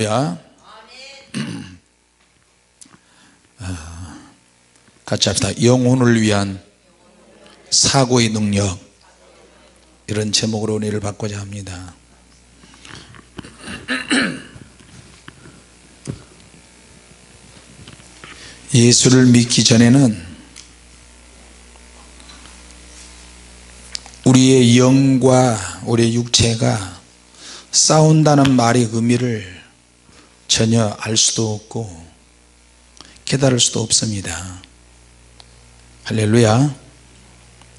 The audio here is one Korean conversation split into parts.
야, 같이 합시다. 영혼을 위한 사고의 능력, 이런 제목으로 은혜를 받고자 합니다. 예수를 믿기 전에는 우리의 영과 우리의 육체가 싸운다는 말의 의미를 전혀 알 수도 없고 깨달을 수도 없습니다. 할렐루야,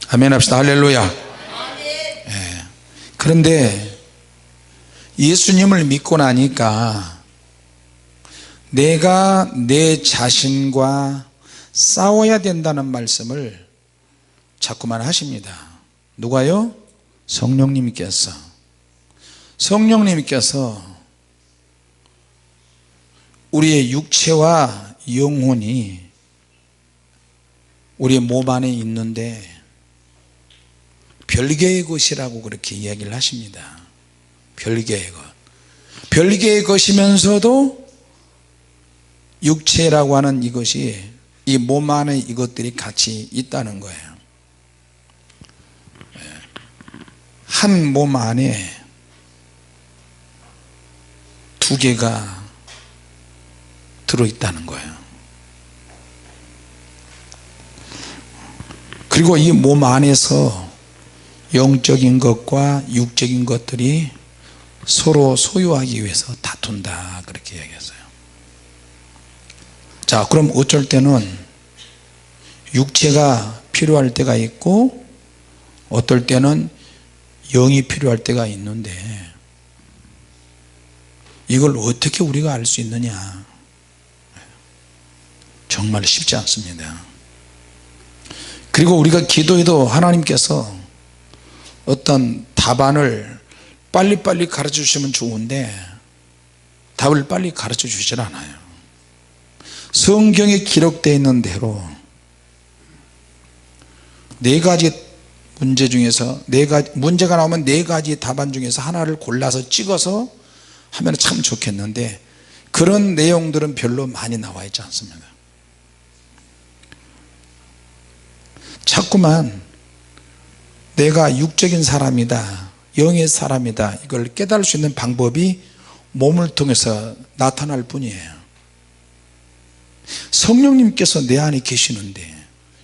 아멘 합시다. 할렐루야. 네. 그런데 예수님을 믿고 나니까 내가 내 자신과 싸워야 된다는 말씀을 자꾸만 하십니다. 누가요? 성령님께서 우리의 육체와 영혼이 우리의 몸 안에 있는데 별개의 것이라고 그렇게 이야기를 하십니다. 별개의 것, 별개의 것이면서도 육체라고 하는 이것이 이 몸 안에 이것들이 같이 있다는 거예요. 한 몸 안에 두 개가 들어있다는 거예요. 그리고 이 몸 안에서 영적인 것과 육적인 것들이 서로 소유하기 위해서 다툰다, 그렇게 이야기했어요. 자, 그럼 어쩔 때는 육체가 필요할 때가 있고 어떨 때는 영이 필요할 때가 있는데 이걸 어떻게 우리가 알 수 있느냐? 정말 쉽지 않습니다. 그리고 우리가 기도해도 하나님께서 어떤 답안을 빨리빨리 가르쳐 주시면 좋은데 답을 빨리 가르쳐 주질 않아요. 성경에 기록되어 있는 대로 네 가지 문제 중에서 문제가 나오면 네 가지 답안 중에서 하나를 골라서 찍어서 하면 참 좋겠는데 그런 내용들은 별로 많이 나와 있지 않습니다. 자꾸만 내가 육적인 사람이다, 영의 사람이다, 이걸 깨달을 수 있는 방법이 몸을 통해서 나타날 뿐이에요. 성령님께서 내 안에 계시는데,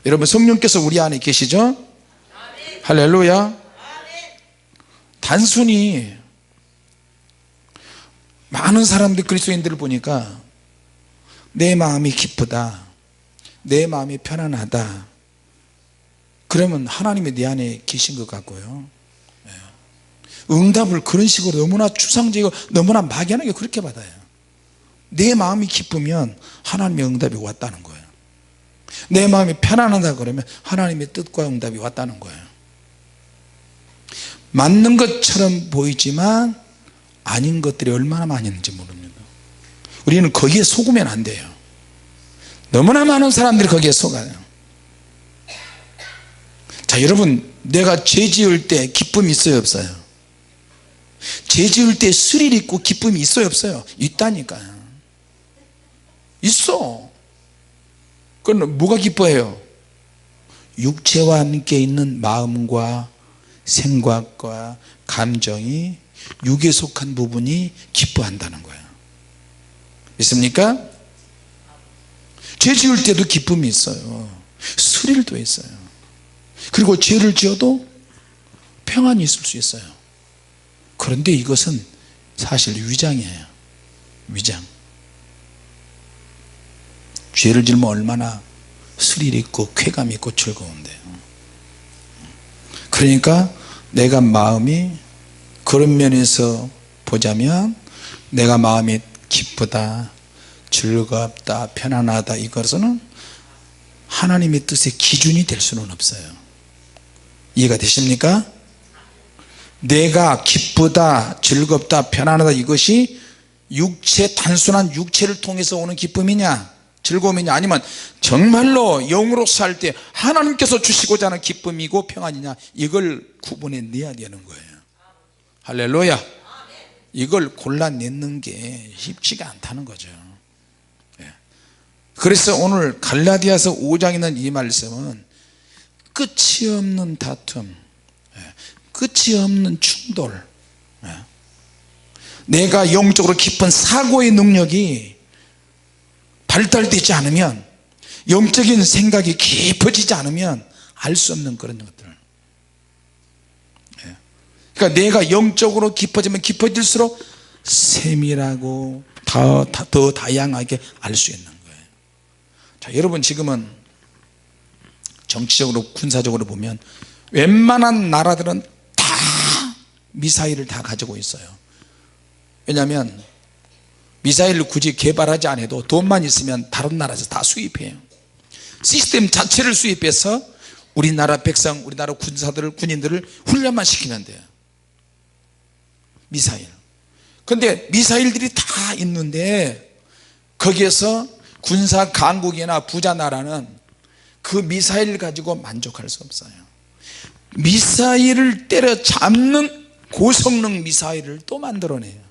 여러분 성령께서 우리 안에 계시죠? 할렐루야. 단순히 많은 사람들, 그리스도인들을 보니까 내 마음이 기쁘다, 내 마음이 편안하다, 그러면 하나님이 내 안에 계신 것 같고요. 응답을 그런 식으로 너무나 추상적이고 너무나 막연하게 그렇게 받아요. 내 마음이 기쁘면 하나님의 응답이 왔다는 거예요. 내 마음이 편안하다 그러면 하나님의 뜻과 응답이 왔다는 거예요. 맞는 것처럼 보이지만 아닌 것들이 얼마나 많이 있는지 모릅니다. 우리는 거기에 속으면 안 돼요. 너무나 많은 사람들이 거기에 속아요. 자, 여러분, 내가 죄 지을 때 기쁨이 있어요, 없어요? 죄 지을 때 스릴 있고 기쁨이 있어요, 없어요? 있다니까요. 있어. 그건 뭐가 기뻐해요? 육체와 함께 있는 마음과 생각과 감정이 육에 속한 부분이 기뻐한다는 거예요. 있습니까? 죄 지을 때도 기쁨이 있어요. 스릴도 있어요. 그리고 죄를 지어도 평안이 있을 수 있어요. 그런데 이것은 사실 위장이에요. 위장. 죄를 지으면 얼마나 스릴 있고 쾌감 있고 즐거운데요. 그러니까 내가 마음이 그런 면에서 보자면 내가 마음이 기쁘다, 즐겁다, 편안하다, 이것은 하나님의 뜻의 기준이 될 수는 없어요. 이해가 되십니까? 내가 기쁘다, 즐겁다, 편안하다, 이것이 단순한 육체를 통해서 오는 기쁨이냐, 즐거움이냐, 아니면 정말로 영으로 살 때 하나님께서 주시고자 하는 기쁨이고 평안이냐, 이걸 구분해 내야 되는 거예요. 할렐루야. 이걸 골라내는 게 쉽지가 않다는 거죠. 그래서 오늘 갈라디아서 5장에 있는 이 말씀은 끝이 없는 다툼, 끝이 없는 충돌, 내가 영적으로 깊은 사고의 능력이 발달되지 않으면, 영적인 생각이 깊어지지 않으면 알 수 없는 그런 것들. 그러니까 내가 영적으로 깊어지면 깊어질수록 세밀하고 더 다양하게 알 수 있는 거예요. 자, 여러분 지금은 정치적으로 군사적으로 보면 웬만한 나라들은 다 미사일을 다 가지고 있어요. 왜냐하면 미사일을 굳이 개발하지 않아도 돈만 있으면 다른 나라에서 다 수입해요. 시스템 자체를 수입해서 우리나라 백성, 우리나라 군사들을, 군인들을 훈련만 시키면 돼요. 미사일. 근데 미사일들이 다 있는데 거기에서 군사 강국이나 부자 나라는 그 미사일 가지고 만족할 수 없어요. 미사일을 때려잡는 고성능 미사일을 또 만들어내요.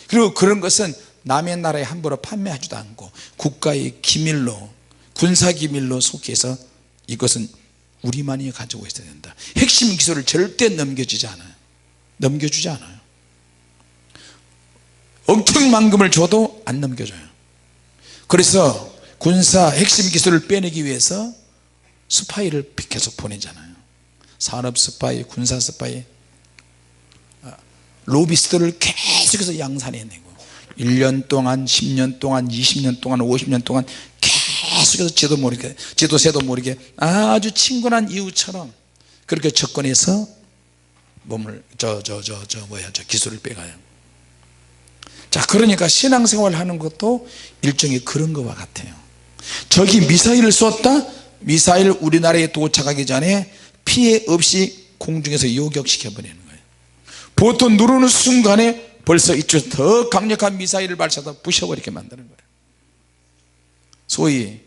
그리고 그런 것은 남의 나라에 함부로 판매하지도 않고 국가의 기밀로, 군사 기밀로 속해서 이것은 우리만이 가지고 있어야 된다. 핵심 기술을 절대 넘겨주지 않아요. 엄청만큼을 줘도 안 넘겨줘요. 그래서 군사 핵심 기술을 빼내기 위해서 스파이를 계속 보내잖아요. 산업 스파이, 군사 스파이, 로비스트를 계속해서 양산해내고 1년 동안, 10년 동안, 20년 동안, 50년 동안 계속해서 쟤도 새도 모르게 아주 친근한 이웃처럼 그렇게 접근해서 몸을 기술을 빼가요. 자, 그러니까 신앙생활 하는 것도 일종의 그런 것과 같아요. 저기 미사일을 쏜다? 미사일 우리나라에 도착하기 전에 피해 없이 공중에서 요격시켜 버리는 거예요. 보통 누르는 순간에 벌써 이쪽 더 강력한 미사일을 발사해서 부셔버리게 만드는 거예요. 소위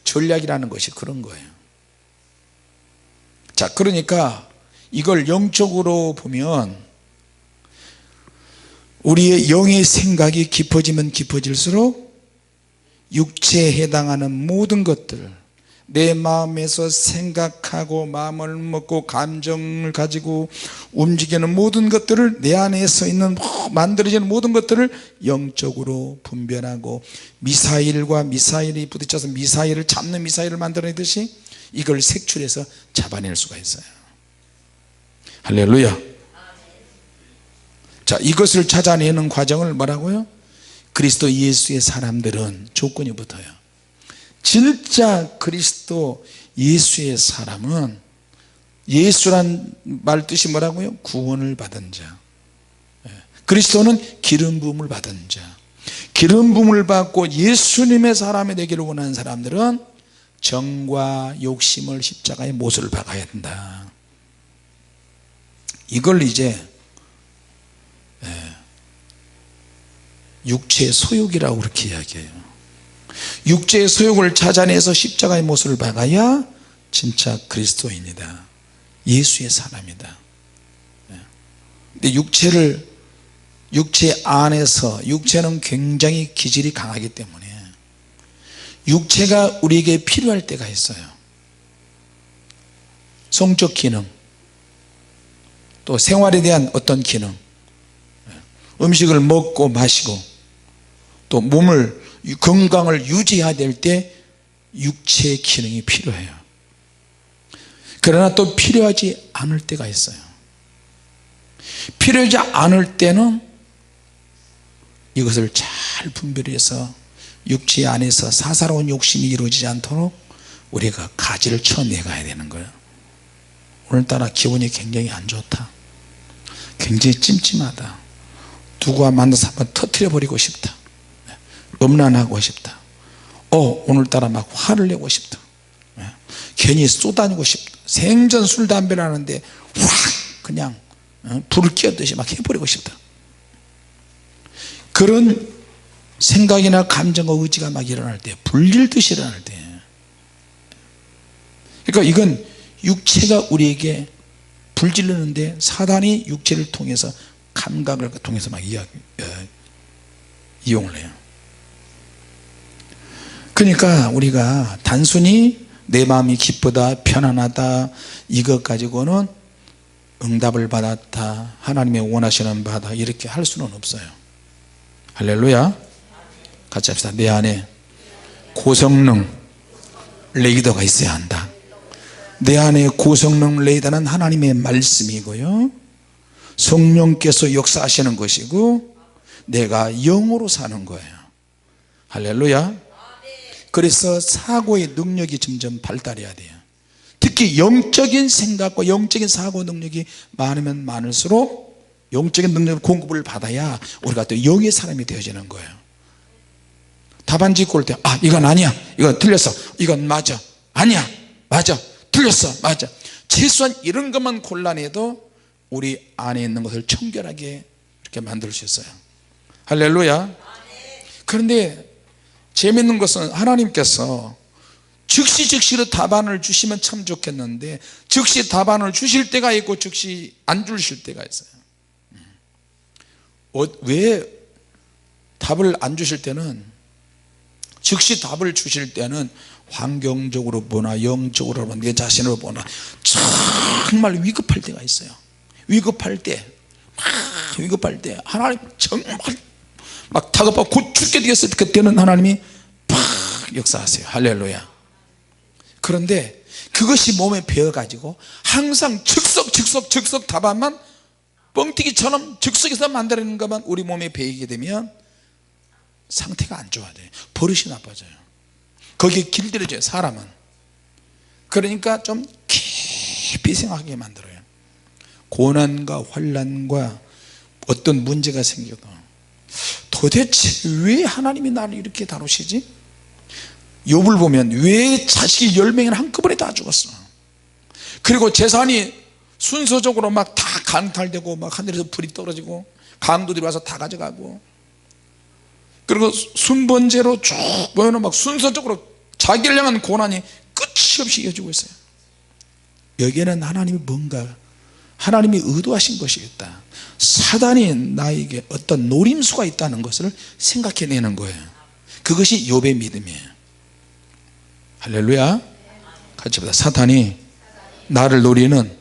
전략이라는 것이 그런 거예요. 자, 그러니까 이걸 영적으로 보면 우리의 영의 생각이 깊어지면 깊어질수록 육체에 해당하는 모든 것들, 내 마음에서 생각하고 마음을 먹고 감정을 가지고 움직이는 모든 것들을, 내 안에서 있는 만들어지는 모든 것들을 영적으로 분별하고 미사일과 미사일이 부딪혀서 미사일을 잡는 미사일을 만들어내듯이 이걸 색출해서 잡아낼 수가 있어요. 할렐루야. 자, 이것을 찾아내는 과정을 뭐라고요? 그리스도 예수의 사람들은 조건이 붙어요. 진짜 그리스도 예수의 사람은, 예수란 말 뜻이 뭐라고요? 구원을 받은 자. 그리스도는 기름 부음을 받은 자. 기름 부음을 받고 예수님의 사람이 되기를 원하는 사람들은 정과 욕심을 십자가에 못을 박아야 된다. 이걸 이제 육체의 소욕이라고 그렇게 이야기해요. 육체의 소욕을 찾아내서 십자가의 못을 박아야 진짜 그리스도인이다, 예수의 사람이다. 근데 육체 안에서, 육체는 굉장히 기질이 강하기 때문에 육체가 우리에게 필요할 때가 있어요. 성적 기능, 또 생활에 대한 어떤 기능, 음식을 먹고 마시고 또 몸을, 건강을 유지해야 될 때 육체의 기능이 필요해요. 그러나 또 필요하지 않을 때가 있어요. 필요하지 않을 때는 이것을 잘 분별해서 육체 안에서 사사로운 욕심이 이루어지지 않도록 우리가 가지를 쳐내가야 되는 거예요. 오늘따라 기분이 굉장히 안 좋다, 굉장히 찜찜하다, 누구와 만나서 한번 터뜨려 버리고 싶다, 음란하고 싶다, 오늘따라 막 화를 내고 싶다, 괜히 쏘다니고 싶다, 생전 술 담배를 하는데 확 그냥 불을 끼얹듯이 막 해버리고 싶다, 그런 생각이나 감정과 의지가 막 일어날 때, 불릴듯이 일어날 때, 그러니까 이건 육체가 우리에게 불질르는데 사단이 육체를 통해서 감각을 통해서 막 이용을 해요. 그러니까 우리가 단순히 내 마음이 기쁘다 편안하다 이것 가지고는 응답을 받았다 하나님의 원하시는 바다 이렇게 할 수는 없어요. 할렐루야. 같이 합시다. 내 안에 고성능 레이더가 있어야 한다. 내 안에 고성능 레이더는 하나님의 말씀이고요, 성령께서 역사하시는 것이고 내가 영으로 사는 거예요. 할렐루야. 그래서 사고의 능력이 점점 발달해야 돼요. 특히 영적인 생각과 영적인 사고 능력이 많으면 많을수록 영적인 능력 공급을 받아야 우리가 또 영의 사람이 되어지는 거예요. 답안지 고를 때 이건 아니야, 이건 틀렸어, 이건 맞아, 아니야, 맞아, 틀렸어, 맞아, 최소한 이런 것만 곤란해도 우리 안에 있는 것을 청결하게 이렇게 만들 수 있어요. 할렐루야. 그런데 재밌는 것은 하나님께서 즉시로 답안을 주시면 참 좋겠는데 즉시 답안을 주실 때가 있고 즉시 안 주실 때가 있어요. 왜 답을 안 주실 때는, 즉시 답을 주실 때는 환경적으로 보나 영적으로 보나 내 자신으로 보나 정말 위급할 때가 있어요. 위급할 때 하나님 정말 막 다급하고 곧 죽게 되었을 때 그때는 하나님이 팍 역사하세요. 할렐루야. 그런데 그것이 몸에 배어가지고 항상 즉석 답안만 뻥튀기처럼 즉석에서 만들어내는 것만 우리 몸에 배이게 되면 상태가 안 좋아져요. 버릇이 나빠져요. 거기에 길들여져요. 사람은. 그러니까 좀 깊이 생각하게 만들어요. 고난과 환난과 어떤 문제가 생겨도 도대체 왜 하나님이 나를 이렇게 다루시지? 욥을 보면 왜 자식이 10명이나 한꺼번에 다 죽었어? 그리고 재산이 순서적으로 막 다 강탈되고 막 하늘에서 불이 떨어지고 강도들이 와서 다 가져가고, 그리고 순번제로 쭉 보면 막 순서적으로 자기를 향한 고난이 끝이 없이 이어지고 있어요. 여기에는 하나님이 뭔가 하나님이 의도하신 것이 있다, 사단이 나에게 어떤 노림수가 있다는 것을 생각해내는 거예요. 그것이 욥의 믿음이에요. 할렐루야. 같이 보자. 사탄이 나를 노리는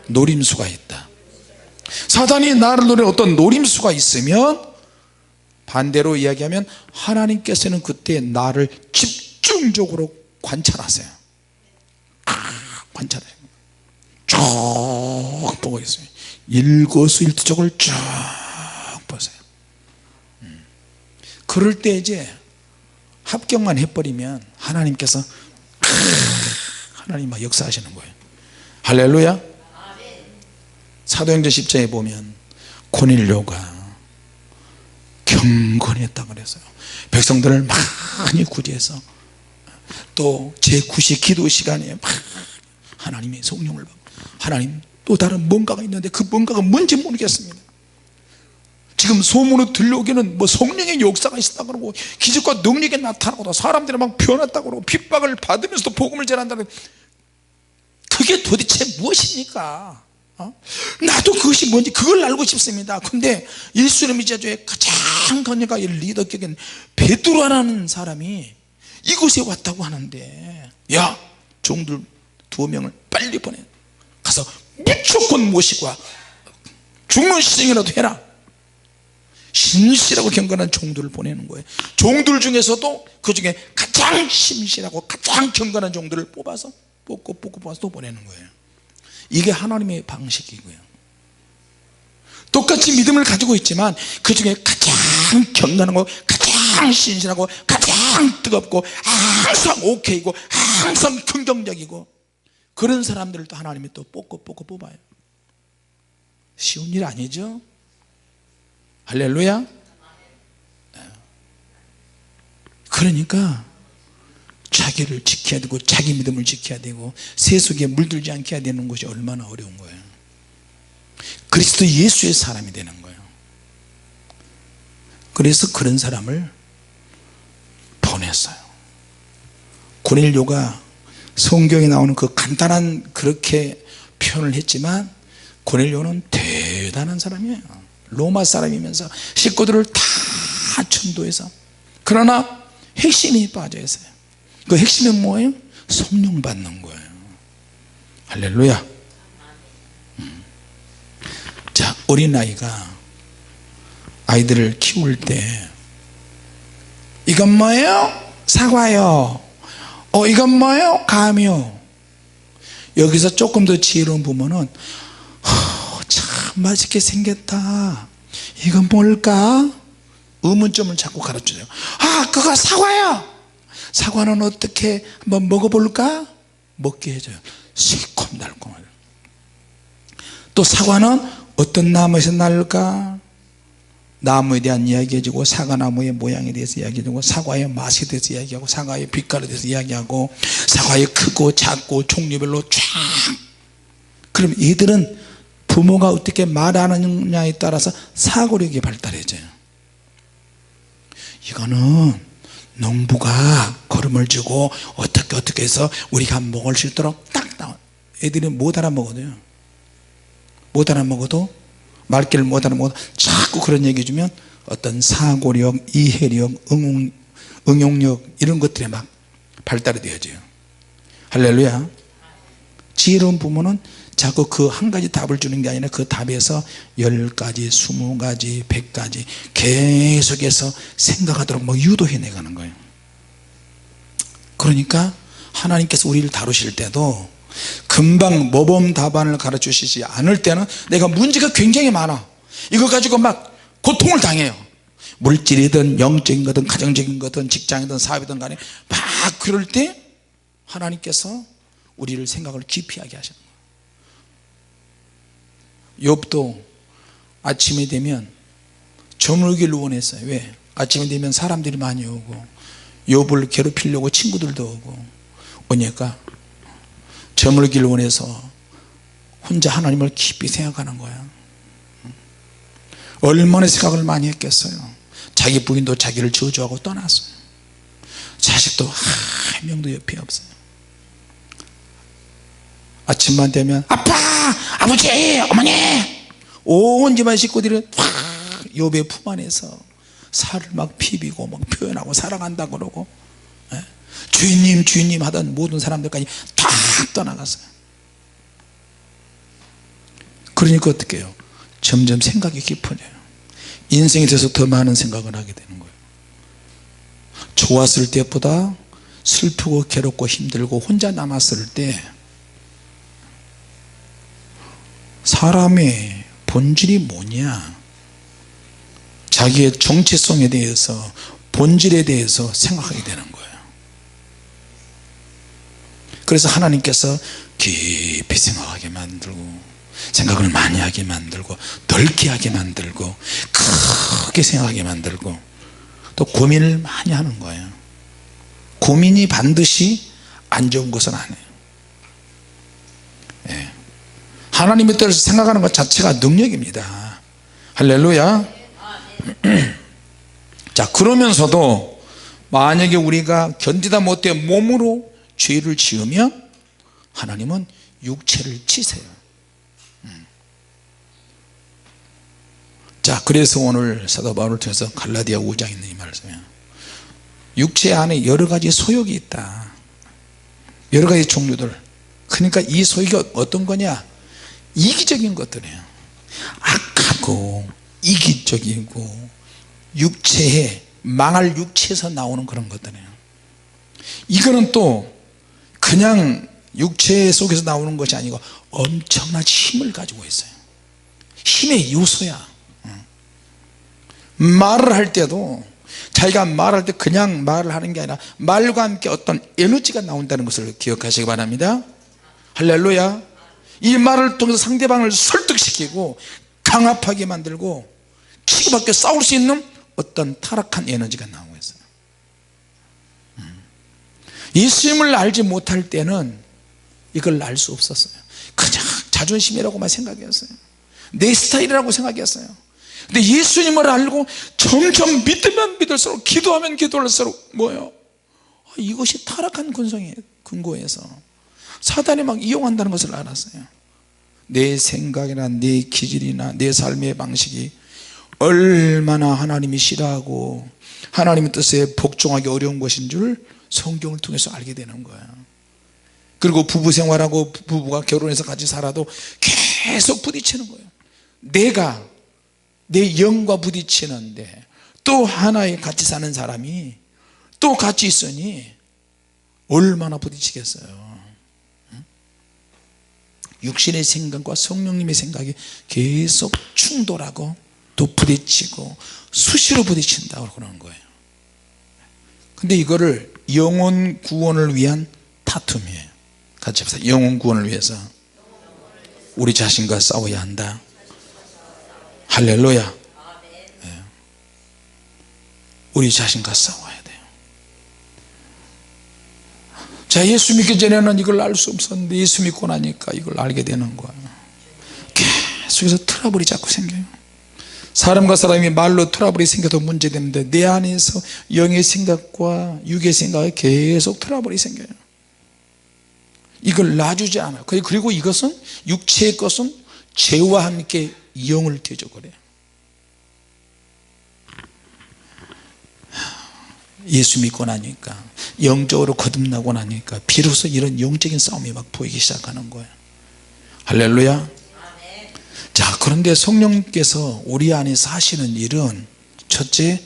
노림수가 있다. 사탄이 나를 노리는 어떤 노림수가 있으면 반대로 이야기하면 하나님께서는 그때 나를 집중적으로 관찰하세요. 관찰해요. 쭉 보고 있어요. 일거수일투족을 쭉 보세요. 그럴 때 이제 합격만 해버리면 하나님께서 하나님 막 역사하시는 거예요. 할렐루야. 사도행전 10장에 보면 고넬료가 경건했다고 그랬어요. 백성들을 많이 구제해서 또 제9시 기도 시간에 막 하나님의 성령을 받고, 하나님 또 다른 뭔가가 있는데 그 뭔가가 뭔지 모르겠습니다. 지금 소문으로 들려오기는 뭐 성령의 역사가 있었다 그러고 기적과 능력이 나타나고 사람들이 막 변했다 그러고 핍박을 받으면서도 복음을 전한다는, 그게 도대체 무엇입니까? 나도 그것이 뭔지 그걸 알고 싶습니다. 근데 예수님의 제자의 가장 건강한 리더격인 베드로라는 사람이 이곳에 왔다고 하는데, 야, 종들 2명을 빨리 보내, 가서 무조건 모시고 와, 죽는 시정이라도 해라. 신실하고 경건한 종들을 보내는 거예요. 종들 중에서도 그 중에 가장 신실하고 가장 경건한 종들을 뽑아서 뽑아서 또 보내는 거예요. 이게 하나님의 방식이고요. 똑같이 믿음을 가지고 있지만 그 중에 가장 경건하고 가장 신실하고 가장 뜨겁고 항상 오케이고 항상 긍정적이고 그런 사람들을 또 하나님이 또 뽑아요. 쉬운 일 아니죠? 할렐루야. 그러니까 자기를 지켜야 되고 자기 믿음을 지켜야 되고 세속에 물들지 않게 해야 되는 것이 얼마나 어려운 거예요. 그리스도 예수의 사람이 되는 거예요. 그래서 그런 사람을 보냈어요. 고넬료가 성경에 나오는 그 간단한 그렇게 표현을 했지만 고넬료는 대단한 사람이에요. 로마 사람이면서 식구들을 다 전도해서, 그러나 핵심이 빠져 있어요. 그 핵심은 뭐예요? 성령 받는 거예요. 할렐루야. 자, 어린아이가 아이들을 키울 때 이건 뭐예요? 사과요. 이건 뭐예요? 감이요. 여기서 조금 더 지혜로운 부모는 참 맛있게 생겼다, 이건 뭘까? 의문점을 자꾸 가르쳐줘요. 그거 사과요. 사과는 어떻게 한번 먹어볼까? 먹게 해줘요. 새콤달콤하죠. 또 사과는 어떤 나무에서 날까? 나무에 대한 이야기 해주고, 사과나무의 모양에 대해서 이야기해주고, 사과의 맛에 대해서 이야기하고, 사과의 빛깔에 대해서 이야기하고, 사과의 크고 작고 종류별로 쫙. 그럼 얘들은 부모가 어떻게 말하느냐에 따라서 사고력이 발달해져요. 이거는 농부가 거름을 주고 어떻게 해서 우리가 먹을 수 있도록 딱 나와. 애들이 못 알아먹어도요, 못 알아먹어도, 말귀를 못 알아먹어도 자꾸 그런 얘기 해주면 어떤 사고력, 이해력, 응용력 이런 것들이 막 발달이 되어져요. 할렐루야. 지혜로운 부모는 자꾸 그 한 가지 답을 주는 게 아니라 그 답에서 10가지, 20가지, 100가지 계속해서 생각하도록 유도해 내가는 거예요. 그러니까 하나님께서 우리를 다루실 때도 금방 모범 답안을 가르치시지 않을 때는 내가 문제가 굉장히 많아, 이거 가지고 막 고통을 당해요. 물질이든 영적인 거든 가정적인 거든 직장이든 사업이든 간에 막 그럴 때 하나님께서 우리를 생각을 깊이 하게 하시는 거예요. 욥도 아침에 되면 저물기를 원했어요. 왜? 아침에 되면 사람들이 많이 오고 욥을 괴롭히려고 친구들도 오고 오니까 저물기를 원해서 혼자 하나님을 깊이 생각하는 거야. 얼마나 생각을 많이 했겠어요. 자기 부인도 자기를 저주하고 떠났어요. 자식도 한 명도 옆에 없어요. 아침만 되면 아빠, 아버지, 어머니, 온 집안 식구들이 확 욥의 품 안에서 살을 막 비비고 막 표현하고 사랑한다 그러고, 주인님 주인님 하던 모든 사람들까지 다 떠나갔어요. 그러니까 어떻게 해요? 점점 생각이 깊어져요. 인생에 대해서 더 많은 생각을 하게 되는 거예요. 좋았을 때보다 슬프고 괴롭고 힘들고 혼자 남았을 때 사람의 본질이 뭐냐, 자기의 정체성에 대해서, 본질에 대해서 생각하게 되는 거예요. 그래서 하나님께서 깊이 생각하게 만들고, 생각을 많이 하게 만들고, 넓게 하게 만들고, 크게 생각하게 만들고, 또 고민을 많이 하는 거예요. 고민이 반드시 안 좋은 것은 아니에요. 하나님의 뜻을 생각하는 것 자체가 능력입니다. 할렐루야. 자, 그러면서도 만약에 우리가 견디다 못해 몸으로 죄를 지으면 하나님은 육체를 치세요. 자, 그래서 오늘 사도 바울을 통해서 갈라디아 5장에 있는 이 말씀이에요. 육체 안에 여러 가지 소욕이 있다, 여러 가지 종류들. 그러니까 이 소욕이 어떤 거냐, 이기적인 것들이에요. 악하고 이기적이고 육체에, 망할 육체에서 나오는 그런 것들이에요. 이거는 또 그냥 육체 속에서 나오는 것이 아니고 엄청난 힘을 가지고 있어요. 힘의 요소야. 말을 할 때도 자기가 말할 때 그냥 말을 하는 게 아니라 말과 함께 어떤 에너지가 나온다는 것을 기억하시기 바랍니다. 할렐루야. 이 말을 통해서 상대방을 설득시키고 강압하게 만들고 치고받게 싸울 수 있는 어떤 타락한 에너지가 나오고 있어요. 예수님을 알지 못할 때는 이걸 알 수 없었어요. 그냥 자존심이라고만 생각했어요. 내 스타일이라고 생각했어요. 근데 예수님을 알고 점점 믿으면 믿을수록, 기도하면 기도할수록 뭐예요? 이것이 타락한 근거에서 사단이 막 이용한다는 것을 알았어요. 내 생각이나 내 기질이나 내 삶의 방식이 얼마나 하나님이 싫어하고 하나님의 뜻에 복종하기 어려운 것인 줄 성경을 통해서 알게 되는 거야. 그리고 부부 생활하고 부부가 결혼해서 같이 살아도 계속 부딪히는 거예요. 내가 내 영과 부딪히는데 또 하나에 같이 사는 사람이 또 같이 있으니 얼마나 부딪히겠어요. 육신의 생각과 성령님의 생각이 계속 충돌하고 또 부딪히고 수시로 부딪힌다고 그러는 거예요. 근데 이거를 영혼 구원을 위한 다툼이에요. 같이 합시다. 영혼 구원을 위해서 우리 자신과 싸워야 한다. 할렐루야. 네. 우리 자신과 싸워야 돼요. 자, 예수 믿기 전에는 이걸 알 수 없었는데 예수 믿고 나니까 이걸 알게 되는 거예요. 계속해서 트러블이 자꾸 생겨요. 사람과 사람이 말로 트러블이 생겨도 문제되는데 내 안에서 영의 생각과 육의 생각에 계속 트러블이 생겨요. 이걸 놔주지 않아요. 그리고 이것은 육체의 것은 죄와 함께 영을 대적거려요. 예수 믿고 나니까 영적으로 거듭나고 나니까 비로소 이런 영적인 싸움이 막 보이기 시작하는 거예요. 할렐루야. 자, 그런데 성령님께서 우리 안에 사시는 일은 첫째,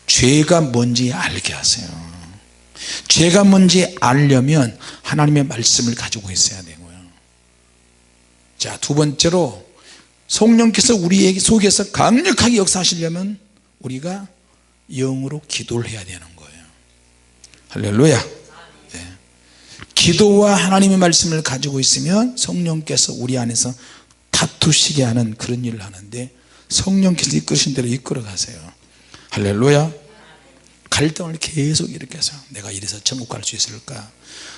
죄가 뭔지 알게 하세요. 죄가 뭔지 알려면 하나님의 말씀을 가지고 있어야 되고요. 자, 두 번째로 성령께서 우리 속에서 강력하게 역사하시려면 우리가 영으로 기도를 해야 되는 거예요. 할렐루야. 네. 기도와 하나님의 말씀을 가지고 있으면 성령께서 우리 안에서 다투시게 하는 그런 일을 하는데 성령께서 이끄신 대로 이끌어 가세요. 할렐루야. 갈등을 계속 일으켜서 내가 이래서 천국 갈 수 있을까?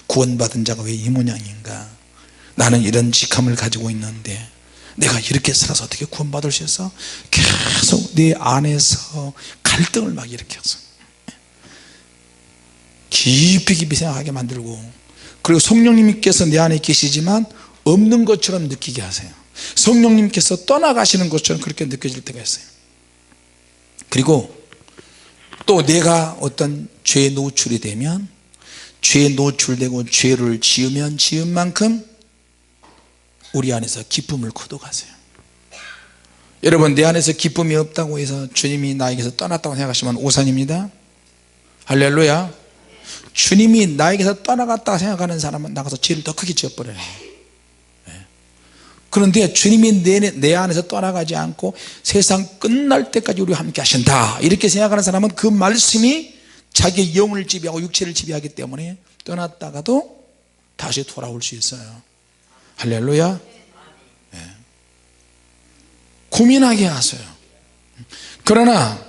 구원받은 자가 왜 이 모양인가? 나는 이런 직함을 가지고 있는데 내가 이렇게 살아서 어떻게 구원받을 수 있어? 계속 내 안에서 갈등을 막 일으켜서 깊이 생각하게 만들고, 그리고 성령님께서 내 안에 계시지만 없는 것처럼 느끼게 하세요. 성령님께서 떠나가시는 것처럼 그렇게 느껴질 때가 있어요. 그리고 또 내가 어떤 죄에 노출이 되면, 죄에 노출되고 죄를 지으면 지은 만큼 우리 안에서 기쁨을 거둬가세요. 여러분, 내 안에서 기쁨이 없다고 해서 주님이 나에게서 떠났다고 생각하시면 오산입니다. 할렐루야. 주님이 나에게서 떠나갔다고 생각하는 사람은 나가서 죄를 더 크게 지어버려요. 그런데 주님이 내 안에서 떠나가지 않고 세상 끝날 때까지 우리와 함께 하신다 이렇게 생각하는 사람은 그 말씀이 자기의 영을 지배하고 육체를 지배하기 때문에 떠났다가도 다시 돌아올 수 있어요. 할렐루야. 네. 고민하게 하세요. 그러나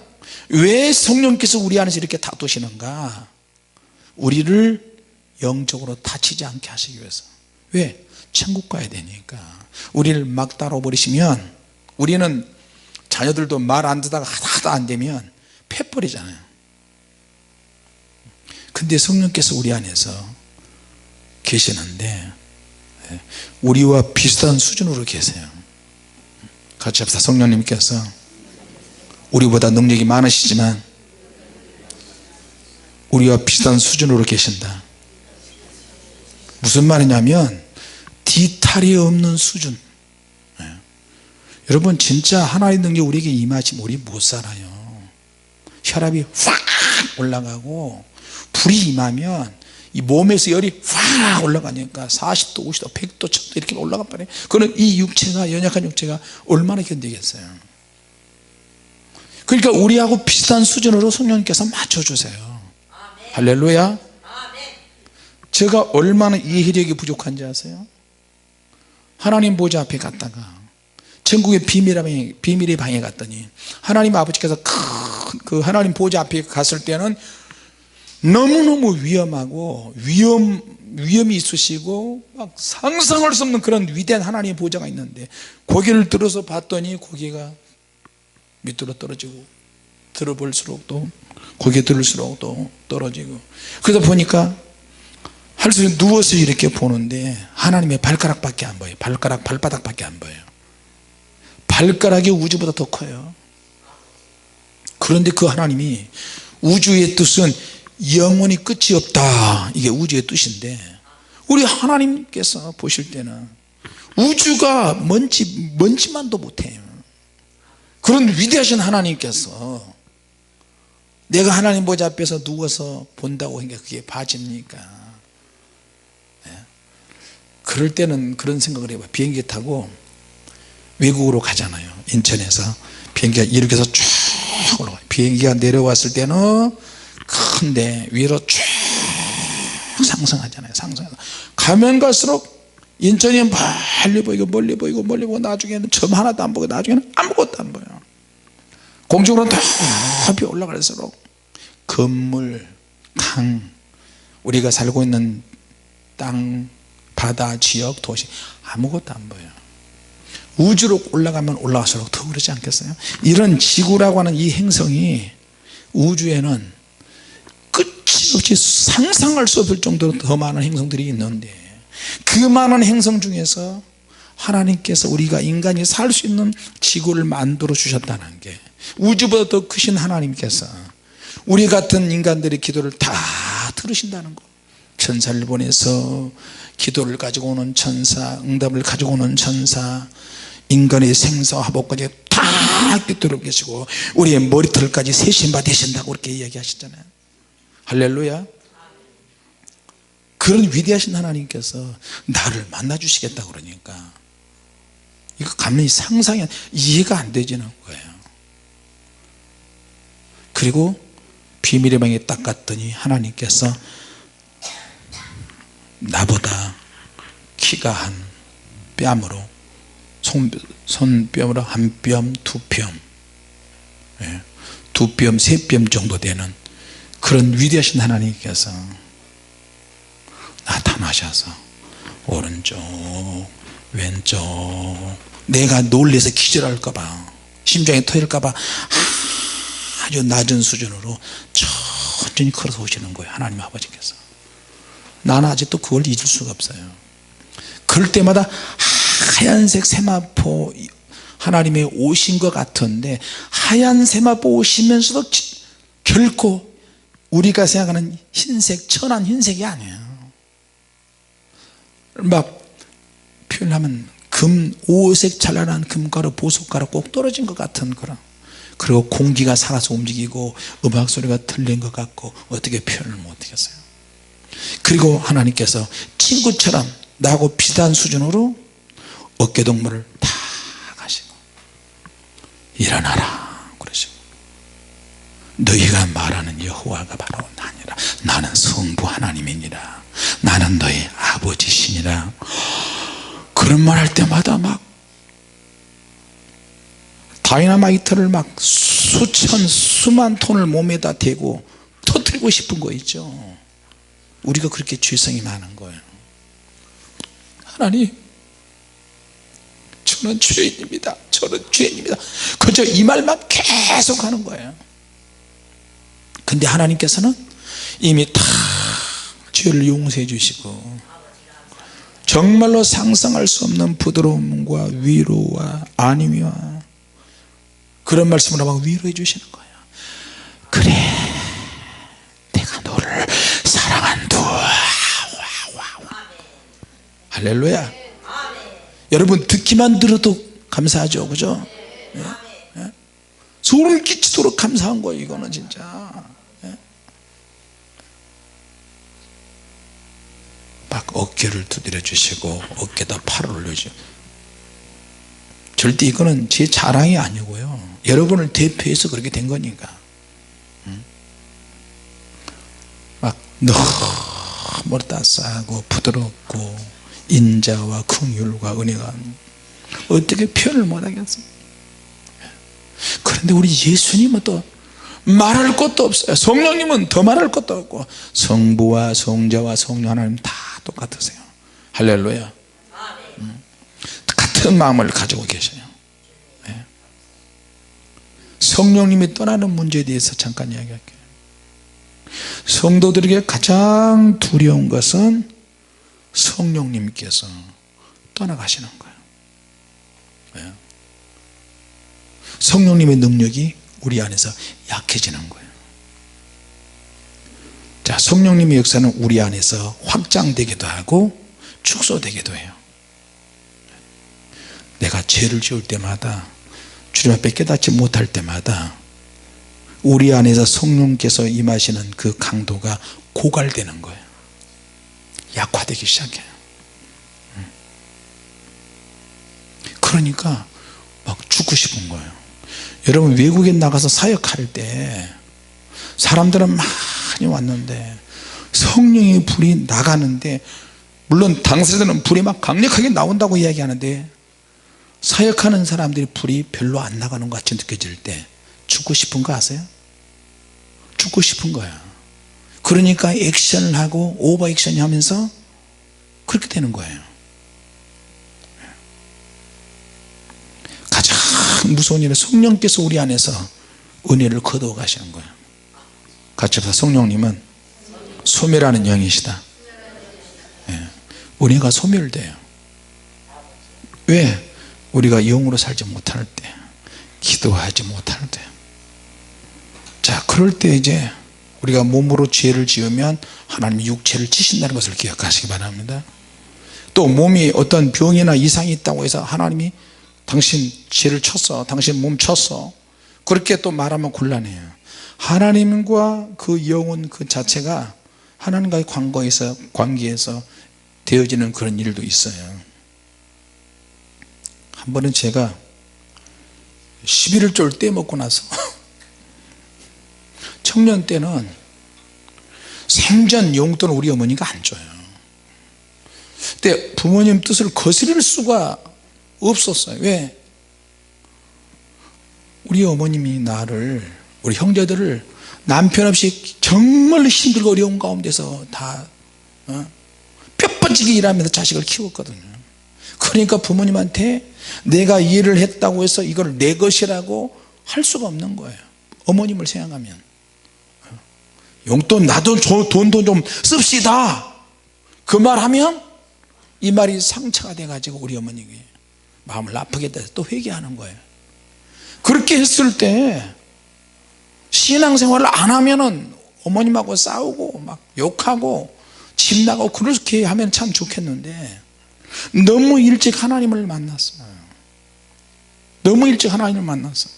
왜 성령께서 우리 안에서 이렇게 다투시는가? 우리를 영적으로 다치지 않게 하시기 위해서. 왜? 천국 가야 되니까. 우리를 막 따라버리시면 우리는 자녀들도 말 안 듣다가 하나도 안 되면 패버리잖아요. 근데 성령께서 우리 안에서 계시는데 우리와 비슷한 수준으로 계세요. 같이 합시다. 성령님께서 우리보다 능력이 많으시지만 우리와 비슷한 수준으로 계신다. 무슨 말이냐면 뒤탈이 없는 수준. 여러분, 진짜 하나님의 능력이 우리에게 임하시면 우리 못 살아요. 혈압이 확 올라가고 불이 임하면 이 몸에서 열이 확 올라가니까 40도 50도 100도 1000도 이렇게 올라가 버려요. 그러면 이 육체가, 연약한 육체가 얼마나 견디겠어요. 그러니까 우리하고 비슷한 수준으로 성령님께서 맞춰주세요. 할렐루야. 제가 얼마나 이해력이 부족한지 아세요? 하나님 보좌 앞에 갔다가 천국의 비밀의 방에 갔더니 하나님 아버지께서 그 하나님 보좌 앞에 갔을 때는 너무너무 위험하고 위험이 있으시고 막 상상할 수 없는 그런 위대한 하나님의 보좌가 있는데 고개를 들어서 봤더니 고개가 밑으로 떨어지고 들어볼수록 또 고개 들을수록 또 떨어지고, 그러다 보니까 할 수 있는 누워서 이렇게 보는데 하나님의 발가락밖에 안 보여요. 발바닥밖에 안 보여요. 발가락이 우주보다 더 커요. 그런데 그 하나님이 우주의 뜻은 영원히 끝이 없다, 이게 우주의 뜻인데 우리 하나님께서 보실 때는 우주가 먼지만도 못해요. 그런 위대하신 하나님께서 내가 하나님 보좌 앞에서 누워서 본다고 하니까 그게 봐집니까? 그럴 때는 그런 생각을 해봐요. 비행기 타고 외국으로 가잖아요. 인천에서 비행기가 이렇게 해서 쭉 올라가요. 비행기가 내려왔을 때는 큰데 위로 쭉 상승하잖아요. 상승해서 가면 갈수록 인천이 멀리 보이고 멀리 보이고 멀리 보이고 나중에는 점 하나도 안 보고 나중에는 아무것도 안 보여요. 공중으로는 높이 올라갈수록 건물, 강, 우리가 살고 있는 땅, 바다, 지역, 도시 아무것도 안 보여요. 우주로 올라가면 올라갈수록 더 그러지 않겠어요? 이런 지구라고 하는 이 행성이 우주에는 끝이 없이 상상할 수 없을 정도로 더 많은 행성들이 있는데 그 많은 행성 중에서 하나님께서 우리가 인간이 살 수 있는 지구를 만들어 주셨다는 게, 우주보다 더 크신 하나님께서 우리 같은 인간들의 기도를 다 들으신다는 거. 천사를 보내서 기도를 가지고 오는 천사, 응답을 가지고 오는 천사, 인간의 생사와 화복까지 다 꿰뚫어 계시고 우리의 머리털까지 세신바 되신다고 그렇게 이야기하시잖아요. 할렐루야. 그런 위대하신 하나님께서 나를 만나 주시겠다 그러니까 이거 감히 상상이 이해가 안 되지는 거예요. 그리고 비밀의 방에 딱 갔더니 하나님께서 나보다 키가 한 뺨으로 손뺨으로 한 뼘, 두 뼘, 두 뼘, 세 뼘 정도 되는 그런 위대하신 하나님께서 나타나셔서 오른쪽 왼쪽, 내가 놀래서 기절할까봐 심장이 터질까봐 아주 낮은 수준으로 천천히 걸어서 오시는 거예요. 하나님 아버지께서. 나는 아직도 그걸 잊을 수가 없어요. 그럴 때마다 하얀색 세마포 하나님의 오신 것 같은데 하얀 세마포 오시면서도 결코 우리가 생각하는 흰색, 천한 흰색이 아니에요. 막 표현하면 금, 오색 찬란한 금가루, 보석가루 꼭 떨어진 것 같은 그런, 그리고 공기가 살아서 움직이고 음악 소리가 들린 것 같고 어떻게 표현을 못하겠어요. 그리고 하나님께서 친구처럼 나하고 비슷한 수준으로 어깨동무를 다 가시고 일어나라 그러시고, 너희가 말하는 여호와가 바로 나니라. 나는 성부 하나님이니라. 나는 너희 아버지시니라. 그런 말 할 때마다 막 다이너마이트를 막 수만 톤을 몸에다 대고 터뜨리고 싶은 거 있죠. 우리가 그렇게 죄성이 많은 거예요. 하나님, 저는 죄인입니다. 저는 죄인입니다. 그저 이 말만 계속 하는 거예요. 근데 하나님께서는 이미 다 죄를 용서해 주시고 정말로 상상할 수 없는 부드러움과 위로와 안위와 그런 말씀으로 막 위로해 주시는 거예요. 그래, 내가 너를 사랑한다. 할렐루야. 여러분 듣기만 들어도 감사하죠, 그죠? 예? 소름 끼치도록 감사한 거예요. 이거는 진짜 막 어깨를 두드려 주시고 어깨에다 팔을 올려주시고, 절대 이거는 제 자랑이 아니고요, 여러분을 대표해서 그렇게 된 거니까. 막 너무 따스하고 부드럽고 인자와 긍휼과 은혜가 어떻게 표현을 못하겠어요. 그런데 우리 예수님은 또 말할 것도 없어요. 성령님은 더 말할 것도 없고 성부와 성자와 성령 하나님 다 똑같으세요. 할렐루야. 같은 마음을 가지고 계셔요. 성령님이 떠나는 문제에 대해서 잠깐 이야기할게요. 성도들에게 가장 두려운 것은 성령님께서 떠나가시는 거예요. 성령님의 능력이 우리 안에서 약해지는 거예요. 자, 성령님의 역사는 우리 안에서 확장되기도 하고 축소되기도 해요. 내가 죄를 지을 때마다, 주님 앞에 깨닫지 못할 때마다 우리 안에서 성령께서 임하시는 그 강도가 고갈되는 거예요. 약화되기 시작해요. 그러니까 막 죽고 싶은 거예요. 여러분, 외국에 나가서 사역할 때 사람들은 많이 왔는데 성령의 불이 나가는데, 물론 당사자들은 불이 막 강력하게 나온다고 이야기하는데 사역하는 사람들이 불이 별로 안 나가는 것 같이 느껴질 때 죽고 싶은 거 아세요? 죽고 싶은 거야. 그러니까 액션을 하고 오버 액션이 하면서 그렇게 되는 거예요. 가장 무서운 일은 성령께서 우리 안에서 은혜를 거두어 가시는 거예요. 같이 합시다. 성령님은 소멸하는 영이시다. 예. 은혜가 소멸돼요. 왜? 우리가 영으로 살지 못할 때, 기도하지 못할 때. 자, 그럴 때 이제 우리가 몸으로 죄를 지으면 하나님이 육체를 치신다는 것을 기억하시기 바랍니다. 또 몸이 어떤 병이나 이상이 있다고 해서 하나님이 당신 죄를 쳤어, 당신 몸 쳤어, 그렇게 또 말하면 곤란해요. 하나님과 그 영혼 그 자체가 하나님과의 관계에서 되어지는 그런 일도 있어요. 한 번은 제가 11월 떼먹고 나서 청년 때는 생전 용돈을 우리 어머니가 안 줘요. 그때 부모님 뜻을 거스릴 수가 없었어요. 왜? 우리 어머님이 나를, 우리 형제들을 남편 없이 정말 힘들고 어려운 가운데서 다 뼈빠지게 일하면서 자식을 키웠거든요. 그러니까 부모님한테 내가 일을 했다고 해서 이걸 내 것이라고 할 수가 없는 거예요. 어머님을 생각하면. 용돈 나도 돈도 좀 씁시다, 그 말하면 이 말이 상처가 돼가지고 우리 어머니에게 마음을 아프게 돼서 또 회개하는 거예요. 그렇게 했을 때 신앙생활을 안 하면은 어머님하고 싸우고 막 욕하고 집 나가고 그렇게 하면 참 좋겠는데, 너무 일찍 하나님을 만났어요. 너무 일찍 하나님을 만났어요.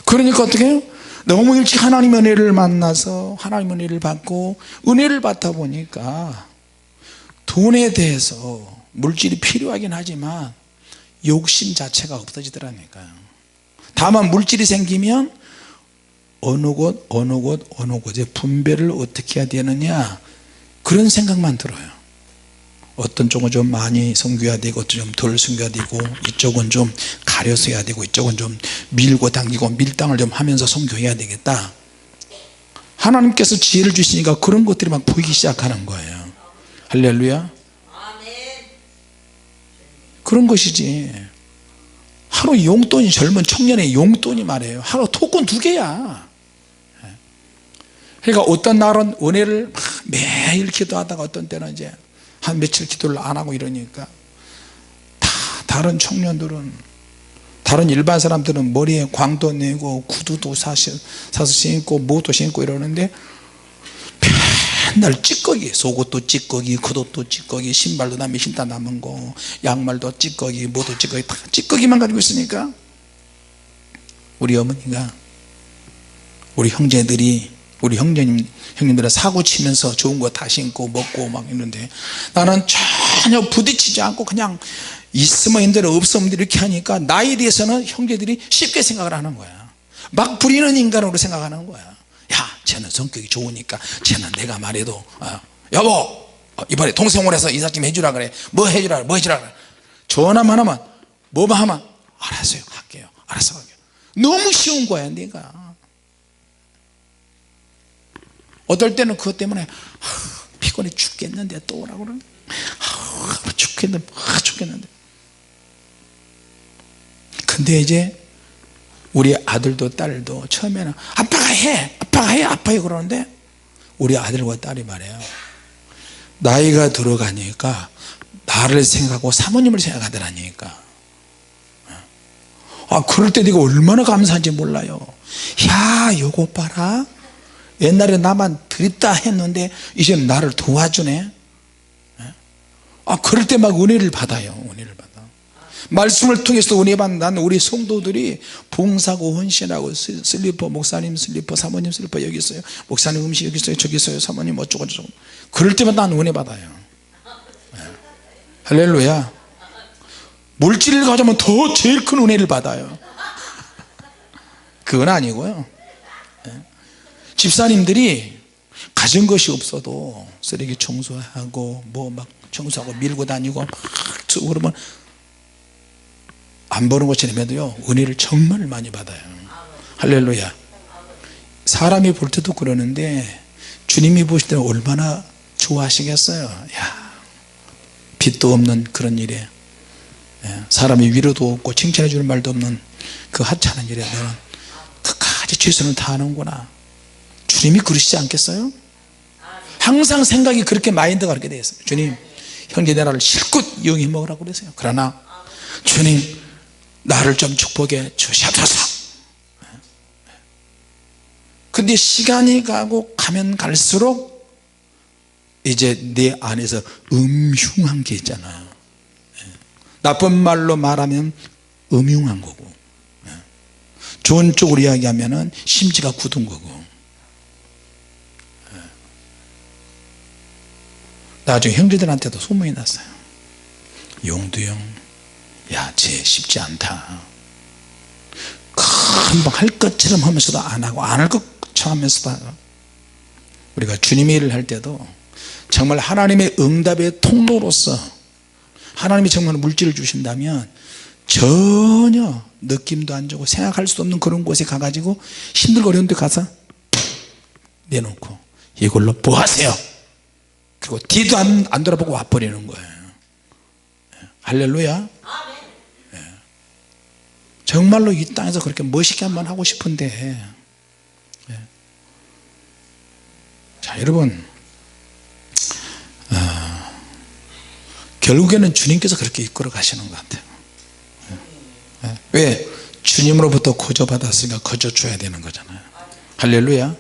그러니까 어떻게 해요? 너무 일찍 하나님의 은혜를 만나서 하나님의 은혜를 받고 은혜를 받다 보니까 돈에 대해서 물질이 필요하긴 하지만 욕심 자체가 없어지더라니까요. 다만 물질이 생기면 어느 곳에 분배를 어떻게 해야 되느냐, 그런 생각만 들어요. 어떤 쪽은 좀 많이 섬겨야 되고 어떤 좀 덜 섬겨야 되고, 이쪽은 좀 가려서 해야 되고 이쪽은 좀 밀고 당기고 밀당을 좀 하면서 섬겨해야 되겠다. 하나님께서 지혜를 주시니까 그런 것들이 막 보이기 시작하는 거예요. 할렐루야. 그런 것이지, 하루 용돈이, 젊은 청년의 용돈이 말이에요, 하루 토큰 2개야 그러니까 어떤 날은 은혜를 매일 기도하다가 어떤 때는 이제 한 며칠 기도를 안 하고 이러니까 다른 청년들은, 다른 일반 사람들은 머리에 광도 내고 구두도 사서 신고 뭐도 신고 이러는데 맨날 찌꺼기, 속옷도 찌꺼기, 겉옷도 찌꺼기, 신발도 남이 신다 남은 거, 양말도 찌꺼기, 뭐도 찌꺼기, 다 찌꺼기만 가지고 있으니까 우리 어머니가, 우리 형제들이, 우리 형님들은 사고 치면서 좋은 거 다 신고 먹고 막 있는데 나는 전혀 부딪히지 않고 그냥 있으면 힘들어 없으면 힘들어 이렇게 하니까 나에 대해서는 형제들이 쉽게 생각을 하는 거야. 막 부리는 인간으로 생각하는 거야. 야, 쟤는 성격이 좋으니까 쟤는 내가 말해도 여보 이번에 동생 오래서 이사 좀 해주라 그래, 뭐 해주라 그래. 전화만 하면 뭐만 하면 알았어요, 할게요, 알았어 할게요. 너무 쉬운 거야. 내가 어떨 때는 그것 때문에 피곤해 죽겠는데 또 오라고 그러는데 죽겠는데. 근데 이제 우리 아들도 딸도 처음에는 아빠가 해 그러는데 우리 아들과 딸이 말해요, 나이가 들어가니까 나를 생각하고 사모님을 생각하더라니까. 그럴 때 네가 얼마나 감사한지 몰라요. 야 요거 봐라, 옛날에 나만 드립다 했는데 이제 나를 도와주네. 그럴 때 막 은혜를 받아요. 은혜를 받아. 말씀을 통해서 은혜 받는 우리 성도들이 봉사고 헌신하고, 슬리퍼, 목사님 슬리퍼, 사모님 슬리퍼 여기 있어요, 목사님 음식 여기 있어요, 저기 있어요, 사모님 어쩌고 저쩌고, 그럴 때마다 나는 은혜 받아요. 할렐루야. 물질을 가져면 더 제일 큰 은혜를 받아요. 그건 아니고요. 집사님들이 가진 것이 없어도 쓰레기 청소하고 뭐 막 청소하고 밀고 다니고 막 그러면 안 보는 것처럼 해도요 은혜를 정말 많이 받아요. 할렐루야. 사람이 볼 때도 그러는데 주님이 보실 때는 얼마나 좋아하시겠어요. 야, 빚도 없는 그런 일에, 사람이 위로도 없고 칭찬해 주는 말도 없는 그 하찮은 일에 너는 끝까지 최선을 다하는구나. 주님이 그러시지 않겠어요? 항상 생각이 그렇게, 마인드가 그렇게 되어 있어요. 주님, 형제 나라를 실컷 영이 먹으라고 그러세요. 그러나 주님, 나를 좀 축복해 주셔서. 근데 시간이 가면 갈수록 이제 내 안에서 음흉한 게 있잖아요. 나쁜 말로 말하면 음흉한 거고, 좋은 쪽으로 이야기하면 심지가 굳은 거고. 나중에 형제들한테도 소문이 났어요. 용두형, 야, 쟤 쉽지 않다. 금방 할 것처럼 하면서도 안 하고, 안 할 것처럼 하면서도. 우리가 주님의 일을 할 때도 정말 하나님의 응답의 통로로서 하나님이 정말 물질을 주신다면 전혀 느낌도 안 주고 생각할 수 없는 그런 곳에 가가지고 힘들고 어려운 데 가서 내놓고 이걸로 뭐 하세요? 그리고 뒤도 안 돌아보고 와버리는 거예요. 할렐루야. 정말로 이 땅에서 그렇게 멋있게 한번 하고 싶은데, 자, 여러분, 결국에는 주님께서 그렇게 이끌어 가시는 것 같아요. 왜? 주님으로부터 거저받았으니까 거저줘야 되는 거잖아요. 할렐루야.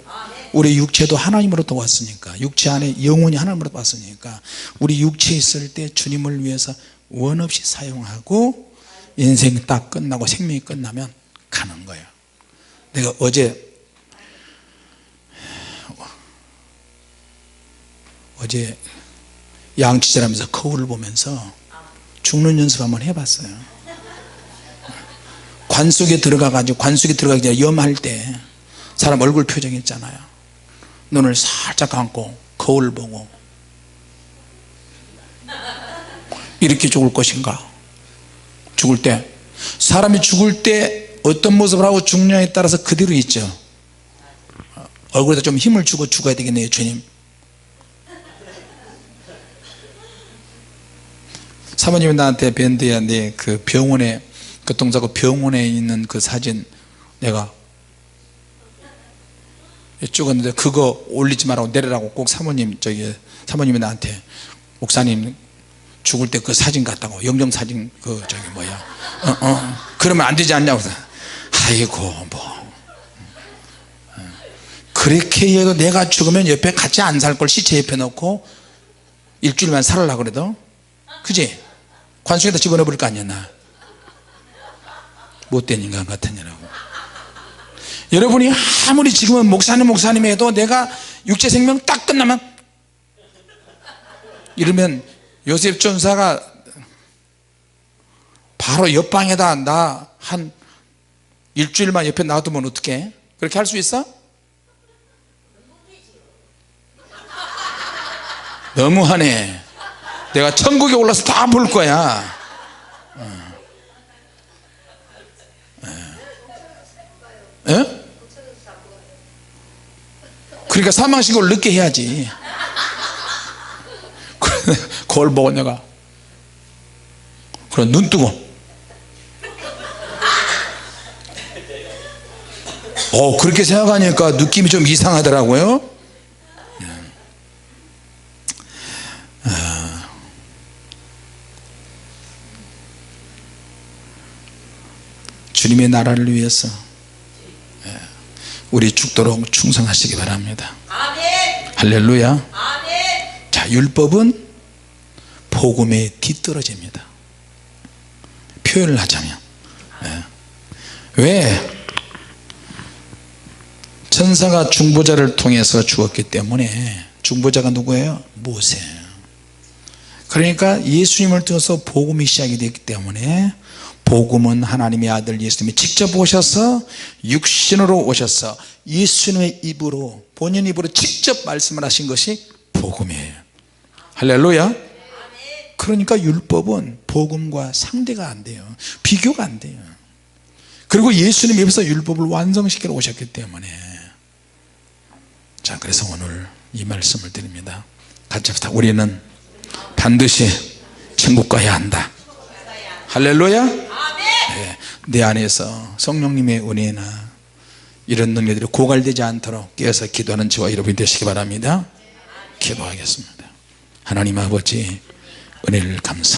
우리 육체도 하나님으로부터 왔으니까, 육체 안에 영혼이 하나님으로부터 왔으니까 우리 육체에 있을 때 주님을 위해서 원 없이 사용하고 인생이 딱 끝나고 생명이 끝나면 가는 거예요. 내가 어제 양치질하면서 거울을 보면서 죽는 연습 한번 해봤어요. 관 속에 들어가가지고, 관 속에 들어가기 전에 염할 때 사람 얼굴 표정 있잖아요. 눈을 살짝 감고 거울 보고 이렇게 죽을 것인가. 죽을 때, 사람이 죽을 때 어떤 모습을 하고 죽느냐에 따라서 그대로 있죠. 얼굴에다 좀 힘을 주고 죽어야 되겠네요. 주님, 사모님이 나한테 밴드야, 내 그 병원에, 교통사고 병원에 있는 그 사진 내가 찍었는데 그거 올리지 말라고, 내려라고 꼭 사모님이 나한테, 목사님 죽을 때 그 사진 같다고, 영정사진 그러면 안 되지 않냐고. 아이고, 뭐 그렇게 해도 내가 죽으면 옆에 같이 안 살 걸 시체 옆에 놓고 일주일만 살으려고 그래도, 그지? 관속에다 집어넣어버릴 거 아니야. 나 못된 인간 같으냐고. 여러분이 아무리 지금은 목사님 해도 내가 육체 생명 딱 끝나면, 이러면 요셉 전사가 바로 옆방에다 나 한 일주일만 옆에 놔두면 어떡해? 그렇게 할 수 있어? 너무하네. 내가 천국에 올라서 다 볼 거야. 그러니까 사망신고를 늦게 해야지. 그걸 보고 내가 그래 눈 뜨고, 그렇게 생각하니까 느낌이 좀 이상하더라고요. 주님의 나라를 위해서 우리 죽도록 충성하시기 바랍니다. 아멘. 할렐루야. 아멘. 자, 율법은 복음에 뒤떨어집니다. 표현을 하자면 왜? 천사가 중보자를 통해서 주었기 때문에. 중보자가 누구예요? 모세예요. 그러니까 예수님을 통해서 복음이 시작이 됐기 때문에 복음은 하나님의 아들 예수님이 직접 오셔서 육신으로 오셔서 예수님의 입으로, 본인 입으로 직접 말씀을 하신 것이 복음이에요. 할렐루야. 그러니까 율법은 복음과 상대가 안 돼요. 비교가 안 돼요. 그리고 예수님 입에서 율법을 완성시키러 오셨기 때문에. 자, 그래서 오늘 이 말씀을 드립니다. 같이 합시다. 우리는 반드시 천국 가야 한다. 할렐루야. 네, 내 안에서 성령님의 은혜나 이런 능력들이 고갈되지 않도록 깨어서 기도하는 저와 여러분이 되시기 바랍니다. 기도하겠습니다. 하나님 아버지, 은혜를 감사합니다.